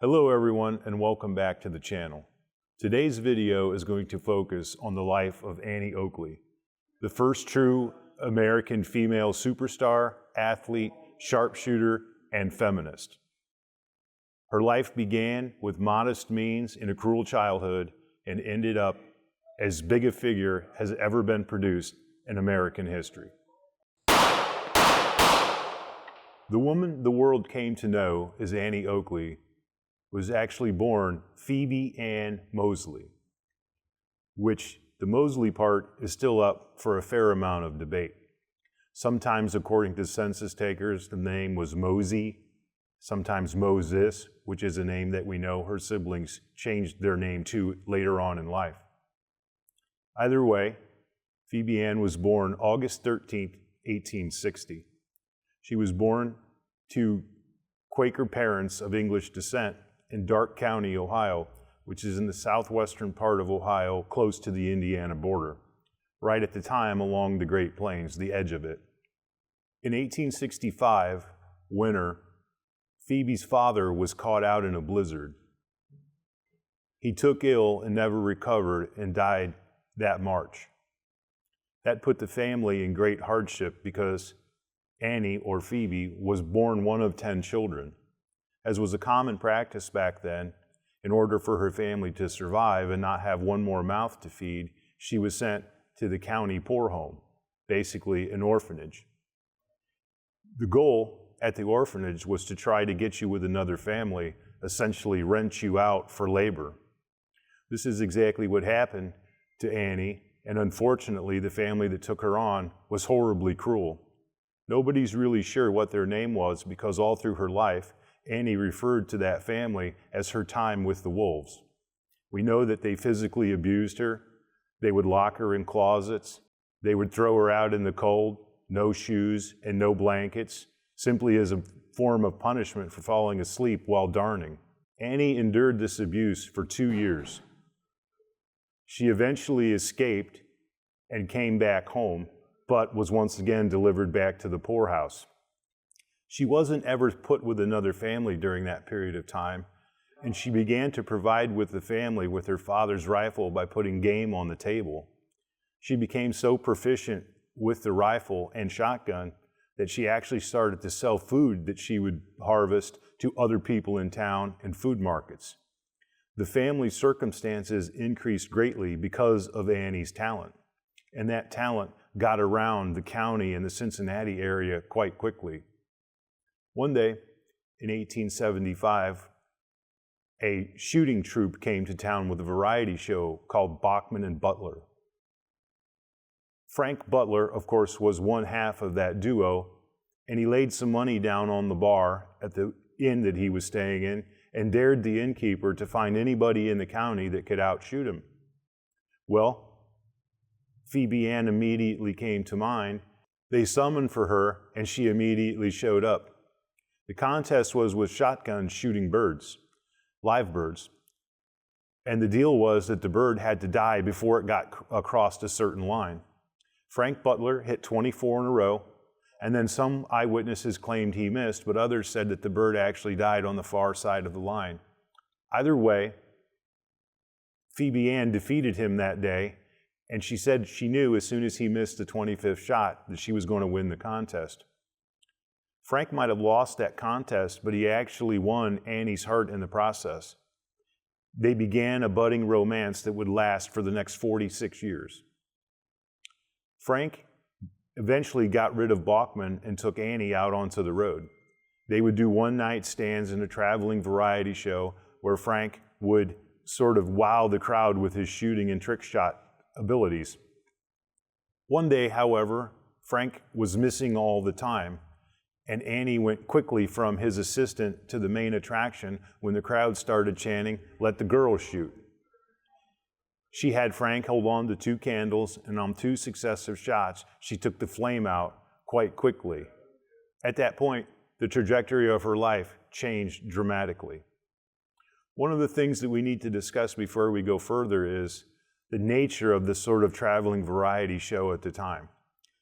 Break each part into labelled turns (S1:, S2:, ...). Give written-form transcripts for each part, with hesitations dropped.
S1: Hello everyone and welcome back to the channel. Today's video is going to focus on the life of Annie Oakley, the first true American female superstar, athlete, sharpshooter, and feminist. Her life began with modest means in a cruel childhood and ended up as big a figure as ever been produced in American history. The woman the world came to know as Annie Oakley was actually born Phoebe Ann Mosley, which the Mosley part is still up for a fair amount of debate. Sometimes, according to census takers, the name was Mosey, sometimes Moses, which is a name that we know her siblings changed their name to later on in life. Either way, Phoebe Ann was born August 13th, 1860. She was born to Quaker parents of English descent in Darke County, Ohio, which is in the southwestern part of Ohio, close to the Indiana border, right at the time along the Great Plains, the edge of it. In 1865, winter, Phoebe's father was caught out in a blizzard. He took ill and never recovered and died that March. That put the family in great hardship because Annie, or Phoebe, was born one of 10 children. As was a common practice back then, in order for her family to survive and not have one more mouth to feed, she was sent to the county poor home, basically an orphanage. The goal at the orphanage was to try to get you with another family, essentially rent you out for labor. This is exactly what happened to Annie, and unfortunately the family that took her on was horribly cruel. Nobody's really sure what their name was because all through her life, Annie referred to that family as her time with the wolves. We know that they physically abused her. They would lock her in closets. They would throw her out in the cold, no shoes and no blankets, simply as a form of punishment for falling asleep while darning. Annie endured this abuse for 2 years. She eventually escaped and came back home, but was once again delivered back to the poorhouse. She wasn't ever put with another family during that period of time, and she began to provide with the family with her father's rifle by putting game on the table. She became so proficient with the rifle and shotgun that she actually started to sell food that she would harvest to other people in town and food markets. The family's circumstances increased greatly because of Annie's talent, and that talent got around the county and the Cincinnati area quite quickly. One day, in 1875, a shooting troupe came to town with a variety show called Bachman and Butler. Frank Butler, of course, was one half of that duo, and he laid some money down on the bar at the inn that he was staying in and dared the innkeeper to find anybody in the county that could outshoot him. Well, Phoebe Ann immediately came to mind. They summoned for her, and she immediately showed up. The contest was with shotguns shooting birds, live birds. And the deal was that the bird had to die before it got across a certain line. Frank Butler hit 24 in a row, and then some eyewitnesses claimed he missed, but others said that the bird actually died on the far side of the line. Either way, Phoebe Ann defeated him that day, and she said she knew as soon as he missed the 25th shot that she was going to win the contest. Frank might have lost that contest, but he actually won Annie's heart in the process. They began a budding romance that would last for the next 46 years. Frank eventually got rid of Bachman and took Annie out onto the road. They would do one-night stands in a traveling variety show where Frank would sort of wow the crowd with his shooting and trick shot abilities. One day, however, Frank was missing all the time, and Annie went quickly from his assistant to the main attraction when the crowd started chanting, "Let the girls shoot." She had Frank hold on to 2 candles, and on 2 successive shots, she took the flame out quite quickly. At that point, the trajectory of her life changed dramatically. One of the things that we need to discuss before we go further is the nature of this sort of traveling variety show at the time.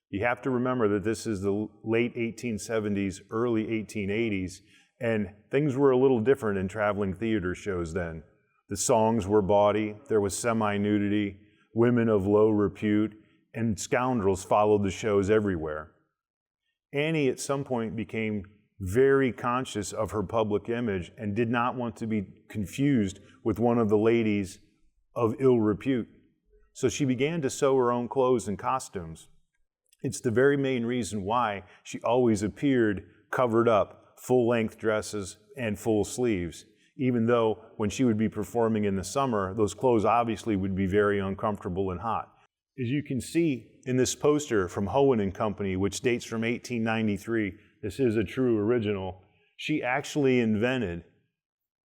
S1: You have to remember that this is the late 1870s, early 1880s, And things were a little different in traveling theater shows then. The songs were bawdy, there was semi-nudity, women of low repute, and scoundrels followed the shows everywhere. Annie at some point became very conscious of her public image and did not want to be confused with one of the ladies of ill repute. So she began to sew her own clothes and costumes. It's the very main reason why she always appeared covered up, full-length dresses and full sleeves, even though when she would be performing in the summer, those clothes obviously would be very uncomfortable and hot. As you can see in this poster from Hohen & Company, which dates from 1893, this is a true original, she actually invented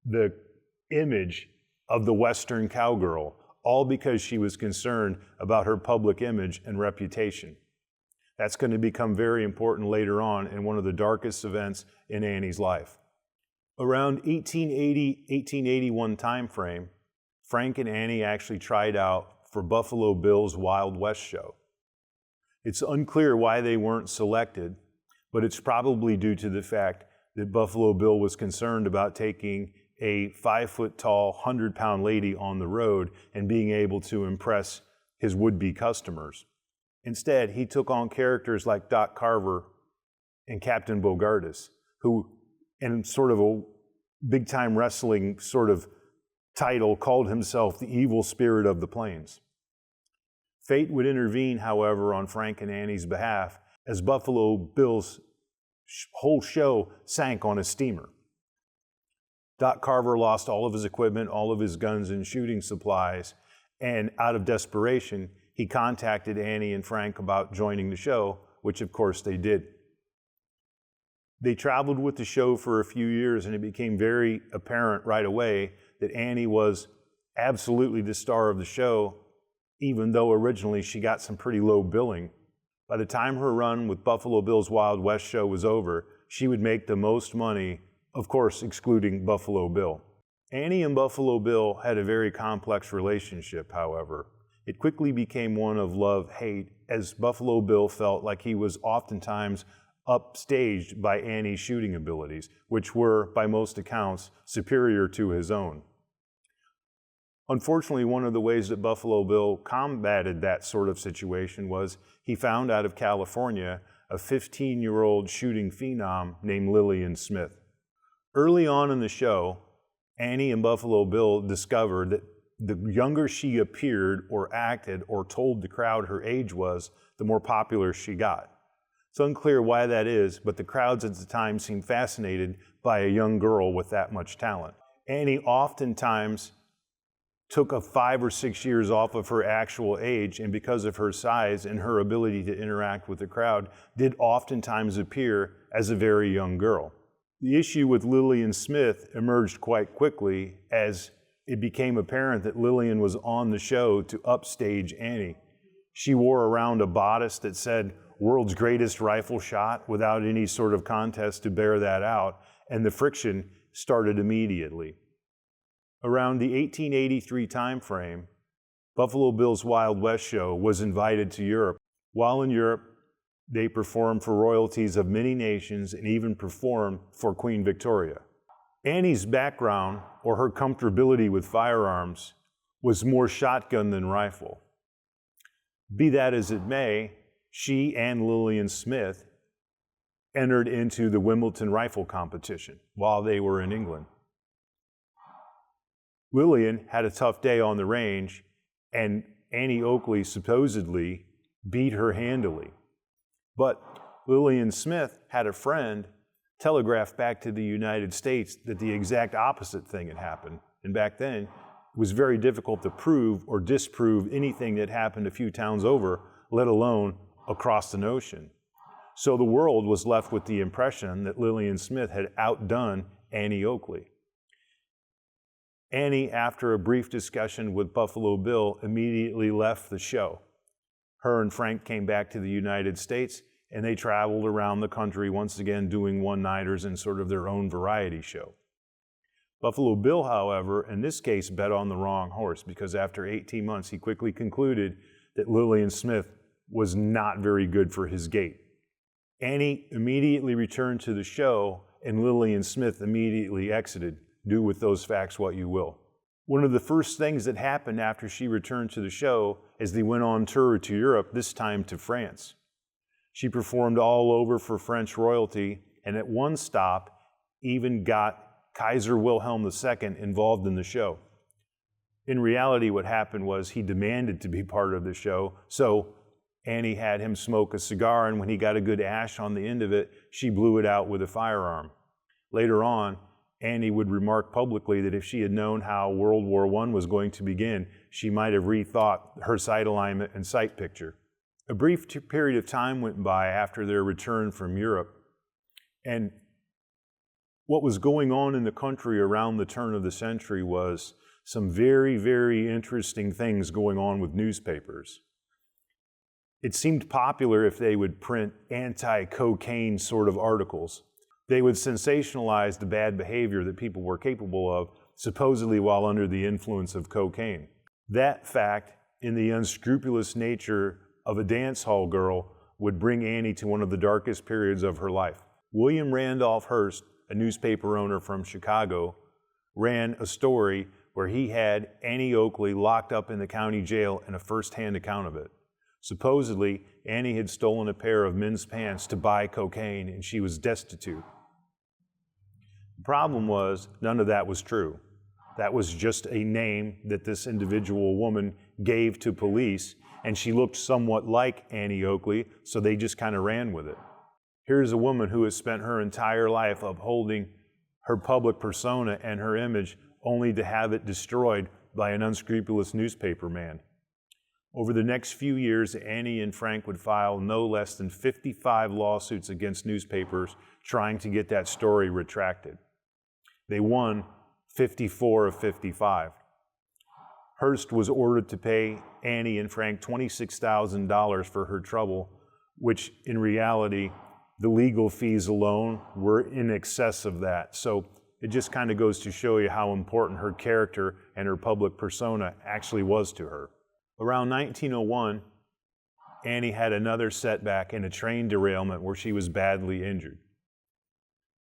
S1: the image of the Western cowgirl, all because she was concerned about her public image and reputation. That's going to become very important later on in one of the darkest events in Annie's life. Around 1880-1881 time frame, Frank and Annie actually tried out for Buffalo Bill's Wild West show. It's unclear why they weren't selected, but it's probably due to the fact that Buffalo Bill was concerned about taking a 5-foot-tall, 100-pound lady on the road and being able to impress his would-be customers. Instead, he took on characters like Doc Carver and Captain Bogardus, who, in sort of a big-time wrestling sort of title, called himself the evil spirit of the plains. Fate would intervene, however, on Frank and Annie's behalf, as Buffalo Bill's whole show sank on a steamer. Doc Carver lost all of his equipment, all of his guns and shooting supplies, and out of desperation, he contacted Annie and Frank about joining the show, which of course they did. They traveled with the show for a few years, and it became very apparent right away that Annie was absolutely the star of the show, even though originally she got some pretty low billing. By the time her run with Buffalo Bill's Wild West show was over, she would make the most money, of course excluding Buffalo Bill. Annie and Buffalo Bill had a very complex relationship, however. It quickly became one of love-hate, as Buffalo Bill felt like he was oftentimes upstaged by Annie's shooting abilities, which were, by most accounts, superior to his own. Unfortunately, one of the ways that Buffalo Bill combated that sort of situation was he found out of California a 15-year-old shooting phenom named Lillian Smith. Early on in the show, Annie and Buffalo Bill discovered that the younger she appeared or acted or told the crowd her age was, the more popular she got. It's unclear why that is, but the crowds at the time seemed fascinated by a young girl with that much talent. Annie oftentimes took 5 or 6 years off of her actual age, and because of her size and her ability to interact with the crowd, did oftentimes appear as a very young girl. The issue with Lillian Smith emerged quite quickly as it became apparent that Lillian was on the show to upstage Annie. She wore around a bodice that said, "World's greatest rifle shot," without any sort of contest to bear that out, and the friction started immediately. Around the 1883 time frame, Buffalo Bill's Wild West show was invited to Europe. While in Europe, they performed for royalties of many nations and even performed for Queen Victoria. Annie's background, or her comfortability with firearms, was more shotgun than rifle. Be that as it may, she and Lillian Smith entered into the Wimbledon rifle competition while they were in England. Lillian had a tough day on the range, and Annie Oakley supposedly beat her handily. But Lillian Smith had a friend telegraphed back to the United States that the exact opposite thing had happened. And back then, it was very difficult to prove or disprove anything that happened a few towns over, let alone across the ocean. So the world was left with the impression that Lillian Smith had outdone Annie Oakley. Annie, after a brief discussion with Buffalo Bill, immediately left the show. Her and Frank came back to the United States, and they traveled around the country once again doing one-nighters and sort of their own variety show. Buffalo Bill, however, in this case bet on the wrong horse, because after 18 months he quickly concluded that Lillian Smith was not very good for his gait. Annie immediately returned to the show and Lillian Smith immediately exited. Do with those facts what you will. One of the first things that happened after she returned to the show is they went on tour to Europe, this time to France. She performed all over for French royalty, and at one stop even got Kaiser Wilhelm II involved in the show. In reality, what happened was he demanded to be part of the show, so Annie had him smoke a cigar, and when he got a good ash on the end of it, she blew it out with a firearm. Later on, Annie would remark publicly that if she had known how World War I was going to begin, she might have rethought her sight alignment and sight picture. A brief period of time went by after their return from Europe, and what was going on in the country around the turn of the century was some very, very interesting things going on with newspapers. It seemed popular if they would print anti-cocaine sort of articles. They would sensationalize the bad behavior that people were capable of, supposedly while under the influence of cocaine. That fact, in the unscrupulous nature of a dance hall girl, would bring Annie to one of the darkest periods of her life. William Randolph Hearst, a newspaper owner from Chicago, ran a story where he had Annie Oakley locked up in the county jail in a first-hand account of it. Supposedly, Annie had stolen a pair of men's pants to buy cocaine, and she was destitute. The problem was, none of that was true. That was just a name that this individual woman gave to police, and she looked somewhat like Annie Oakley, so they just kind of ran with it. Here's a woman who has spent her entire life upholding her public persona and her image, only to have it destroyed by an unscrupulous newspaper man. Over the next few years, Annie and Frank would file no less than 55 lawsuits against newspapers trying to get that story retracted. They won 54 of 55. Hearst was ordered to pay Annie and Frank $26,000 for her trouble, which in reality, the legal fees alone were in excess of that. So it just kind of goes to show you how important her character and her public persona actually was to her. Around 1901, Annie had another setback in a train derailment where she was badly injured.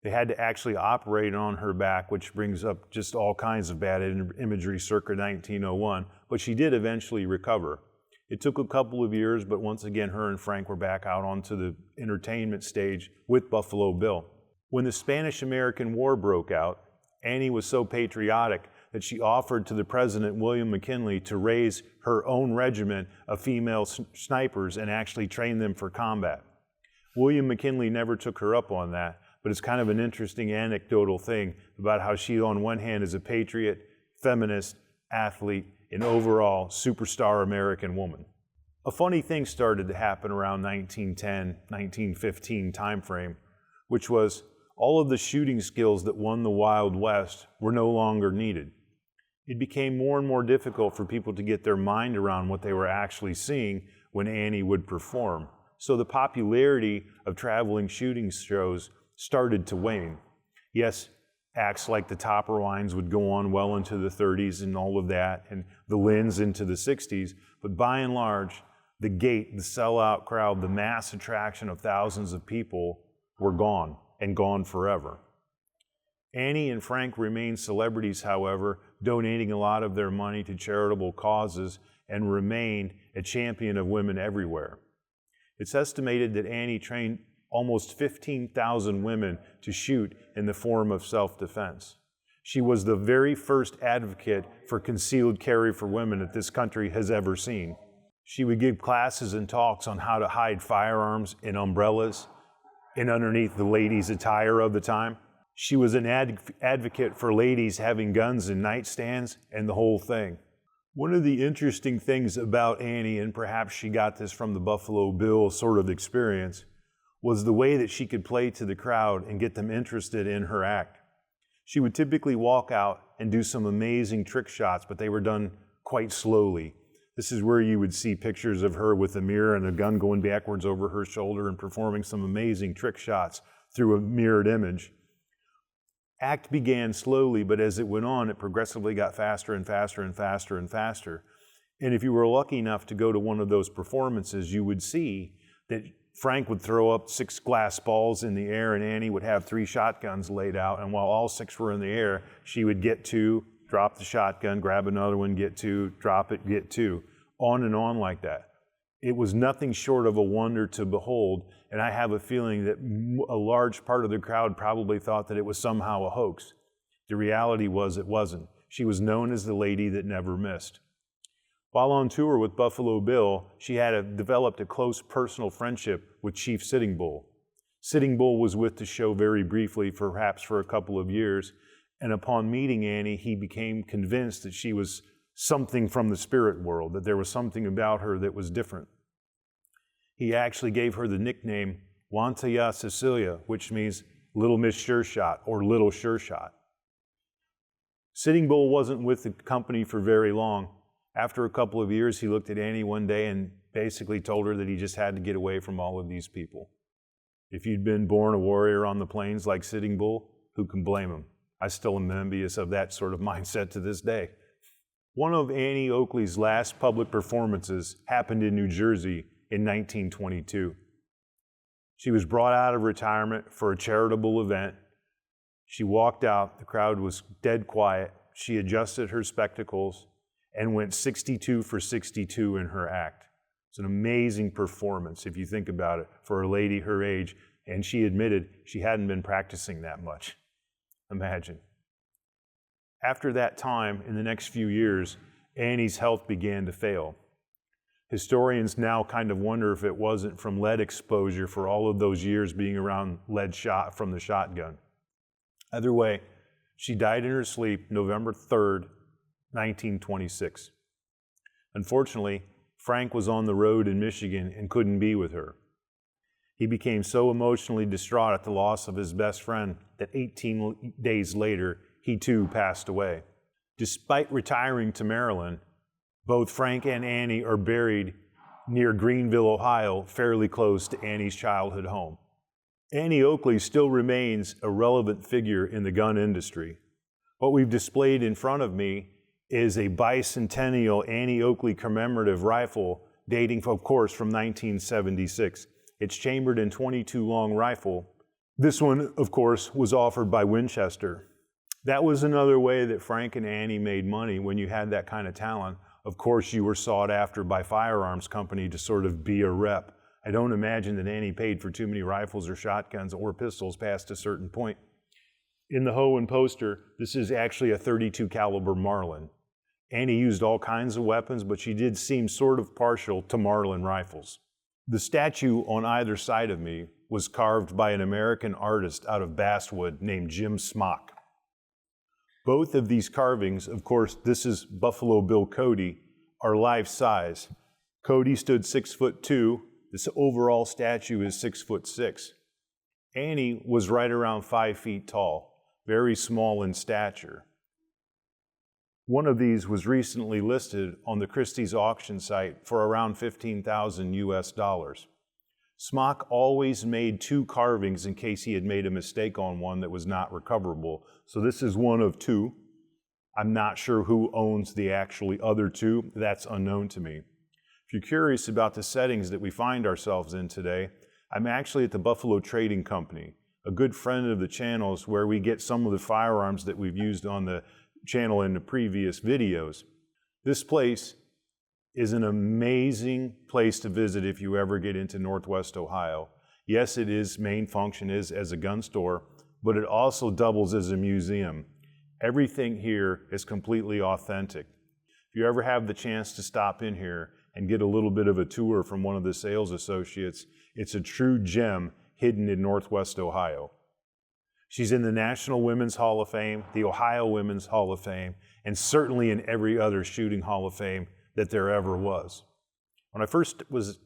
S1: They had to actually operate on her back, which brings up just all kinds of bad imagery circa 1901, but she did eventually recover. It took a couple of years, but once again, her and Frank were back out onto the entertainment stage with Buffalo Bill. When the Spanish-American War broke out, Annie was so patriotic that she offered to the President, William McKinley, to raise her own regiment of female snipers and actually train them for combat. William McKinley never took her up on that, but it's kind of an interesting anecdotal thing about how she, on one hand, is a patriot, feminist, athlete, and overall superstar American woman. A funny thing started to happen around 1910, 1915 timeframe, which was all of the shooting skills that won the Wild West were no longer needed. It became more and more difficult for people to get their mind around what they were actually seeing when Annie would perform. So the popularity of traveling shooting shows started to wane. Yes, acts like the Topperwines would go on well into the 30s and all of that, and the Lynns into the 60s, but by and large, the gate, the sellout crowd, the mass attraction of thousands of people were gone, and gone forever. Annie and Frank remained celebrities, however, donating a lot of their money to charitable causes and remained a champion of women everywhere. It's estimated that Annie trained almost 15,000 women to shoot in the form of self-defense. She was the very first advocate for concealed carry for women that this country has ever seen. She would give classes and talks on how to hide firearms in umbrellas and underneath the ladies' attire of the time. She was an advocate for ladies having guns in nightstands and the whole thing. One of the interesting things about Annie, and perhaps she got this from the Buffalo Bill sort of experience, was the way that she could play to the crowd and get them interested in her act. She would typically walk out and do some amazing trick shots, but they were done quite slowly. This is where you would see pictures of her with a mirror and a gun going backwards over her shoulder and performing some amazing trick shots through a mirrored image. Act began slowly, but as it went on, it progressively got faster and faster and faster and faster. And if you were lucky enough to go to one of those performances, you would see that Frank would throw up 6 glass balls in the air, and Annie would have 3 shotguns laid out, and while all 6 were in the air, she would get 2, drop the shotgun, grab another one, get 2, drop it, get 2, on and on like that. It was nothing short of a wonder to behold, and I have a feeling that a large part of the crowd probably thought that it was somehow a hoax. The reality was it wasn't. She was known as the lady that never missed. While on tour with Buffalo Bill, she had developed a close personal friendship with Chief Sitting Bull. Sitting Bull was with the show very briefly, perhaps for a couple of years, and upon meeting Annie, he became convinced that she was something from the spirit world, that there was something about her that was different. He actually gave her the nickname Wantaya Cecilia, which means Little Miss Sure Shot or Little Sure Shot. Sitting Bull wasn't with the company for very long. After a couple of years, he looked at Annie one day and basically told her that he just had to get away from all of these people. If you'd been born a warrior on the plains like Sitting Bull, who can blame him? I still am envious of that sort of mindset to this day. One of Annie Oakley's last public performances happened in New Jersey in 1922. She was brought out of retirement for a charitable event. She walked out, the crowd was dead quiet. She adjusted her spectacles and went 62 for 62 in her act. It's an amazing performance if you think about it for a lady her age, and she admitted she hadn't been practicing that much. Imagine. After that time, in the next few years, Annie's health began to fail. Historians now kind of wonder if it wasn't from lead exposure for all of those years being around lead shot from the shotgun. Either way, she died in her sleep November 3rd, 1926. Unfortunately, Frank was on the road in Michigan and couldn't be with her. He became so emotionally distraught at the loss of his best friend that 18 days later, he too passed away. Despite retiring to Maryland, both Frank and Annie are buried near Greenville, Ohio, fairly close to Annie's childhood home. Annie Oakley still remains a relevant figure in the gun industry. What we've displayed in front of me is a bicentennial Annie Oakley commemorative rifle dating, of course, from 1976. It's chambered in .22 long rifle. This one, of course, was offered by Winchester. That was another way that Frank and Annie made money when you had that kind of talent. Of course, you were sought after by firearms company to sort of be a rep. I don't imagine that Annie paid for too many rifles or shotguns or pistols past a certain point. In the Hohen poster, this is actually a .32 caliber Marlin. Annie used all kinds of weapons, but she did seem sort of partial to Marlin rifles. The statue on either side of me was carved by an American artist out of Basswood named Jim Smock. Both of these carvings, of course, this is Buffalo Bill Cody, are life-size. Cody stood 6'2". This overall statue is 6'6". Annie was right around 5 feet tall, very small in stature. One of these was recently listed on the Christie's auction site for around $15,000 US. Smock always made 2 carvings in case he had made a mistake on one that was not recoverable. So this is one of 2. I'm not sure who owns the actually other 2. That's unknown to me. If you're curious about the settings that we find ourselves in today, I'm actually at the Buffalo Trading Company, a good friend of the channel's where we get some of the firearms that we've used on the channel in the previous videos. This place is an amazing place to visit if you ever get into Northwest Ohio. Yes, its main function is as a gun store, but it also doubles as a museum. Everything here is completely authentic. If you ever have the chance to stop in here and get a little bit of a tour from one of the sales associates, it's a true gem hidden in Northwest Ohio. She's in the National Women's Hall of Fame, the Ohio Women's Hall of Fame, and certainly in every other shooting Hall of Fame that there ever was. When I first was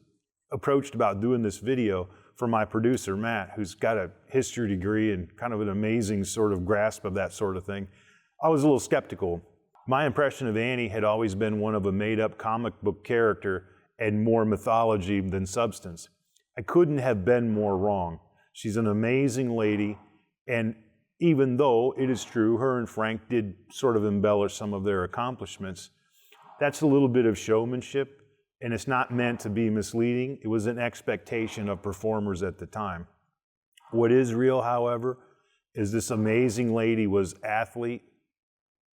S1: approached about doing this video from my producer, Matt, who's got a history degree and kind of an amazing sort of grasp of that sort of thing, I was a little skeptical. My impression of Annie had always been one of a made-up comic book character and more mythology than substance. I couldn't have been more wrong. She's an amazing lady, and even though it is true her and Frank did sort of embellish some of their accomplishments, that's a little bit of showmanship. and it's not meant to be misleading. It was an expectation of performers at the time. What is real, however, is this amazing lady was athlete,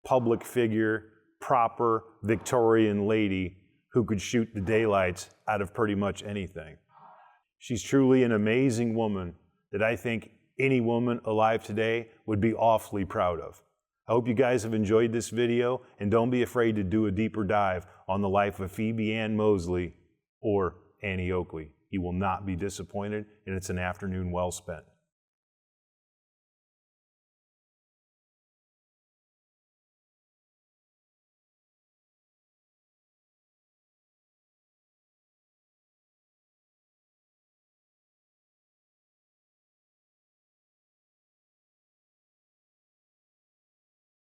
S1: public figure, proper Victorian lady who could shoot the daylights out of pretty much anything. She's truly an amazing woman that I think any woman alive today would be awfully proud of. I hope you guys have enjoyed this video, and don't be afraid to do a deeper dive on the life of Phoebe Ann Mosley or Annie Oakley. You will not be disappointed, and it's an afternoon well spent.